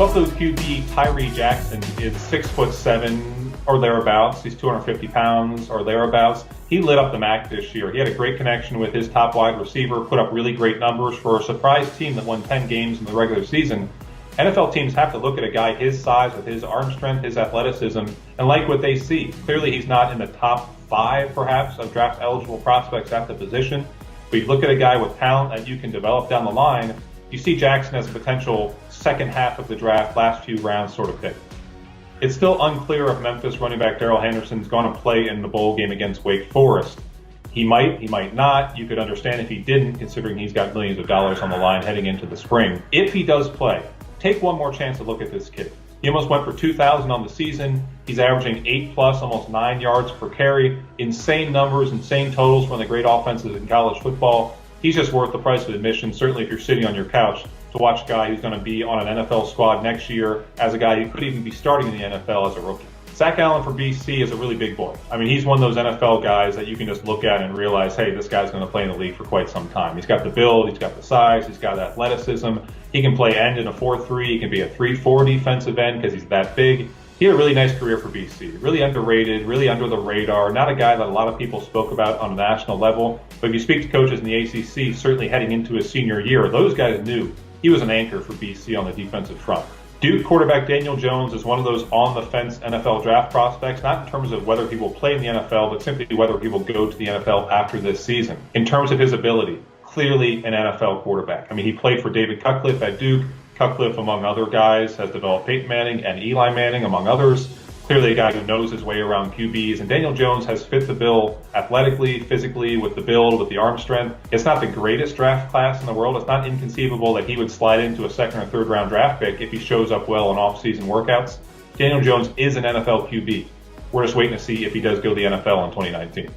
Buffalo's QB Tyree Jackson is 6'7" or thereabouts. He's 250 pounds or thereabouts. He lit up the MAC this year. He had a great connection with his top wide receiver, put up really great numbers for a surprise team that won 10 games in the regular season. NFL teams have to look at a guy his size with his arm strength, his athleticism, and like what they see. Clearly, he's not in the top 5, perhaps, of draft-eligible prospects at the position. But you look at a guy with talent that you can develop down the line, you see Jackson as a potential second half of the draft, last few rounds sort of pick. It's still unclear if Memphis running back Darrell Henderson's going to play in the bowl game against Wake Forest. He might not. You could understand if he didn't, considering he's got millions of dollars on the line heading into the spring. If he does play, take one more chance to look at this kid. He almost went for 2,000 on the season. He's averaging 8+, almost 9 yards per carry. Insane numbers, insane totals from the great offenses in college football. He's just worth the price of admission, certainly if you're sitting on your couch to watch a guy who's going to be on an NFL squad next year as a guy who could even be starting in the NFL as a rookie. Zach Allen for BC is a really big boy. I mean, he's one of those NFL guys that you can just look at and realize, hey, this guy's going to play in the league for quite some time. He's got the build, he's got the size, he's got athleticism. He can play end in a 4-3. He can be a 3-4 defensive end because he's that big. He had a really nice career for BC. Really underrated, really under the radar. Not a guy that a lot of people spoke about on a national level. But if you speak to coaches in the ACC, certainly heading into his senior year, those guys knew he was an anchor for BC on the defensive front. Duke quarterback Daniel Jones is one of those on-the-fence NFL draft prospects, not in terms of whether he will play in the NFL, but simply whether he will go to the NFL after this season. In terms of his ability, clearly an NFL quarterback. I mean, he played for David Cutcliffe at Duke. Cutcliffe, among other guys, has developed Peyton Manning and Eli Manning, among others. Clearly a guy who knows his way around QBs. And Daniel Jones has fit the bill athletically, physically, with the build, with the arm strength. It's not the greatest draft class in the world. It's not inconceivable that he would slide into a second or third round draft pick if he shows up well in off-season workouts. Daniel Jones is an NFL QB. We're just waiting to see if he does go to the NFL in 2019.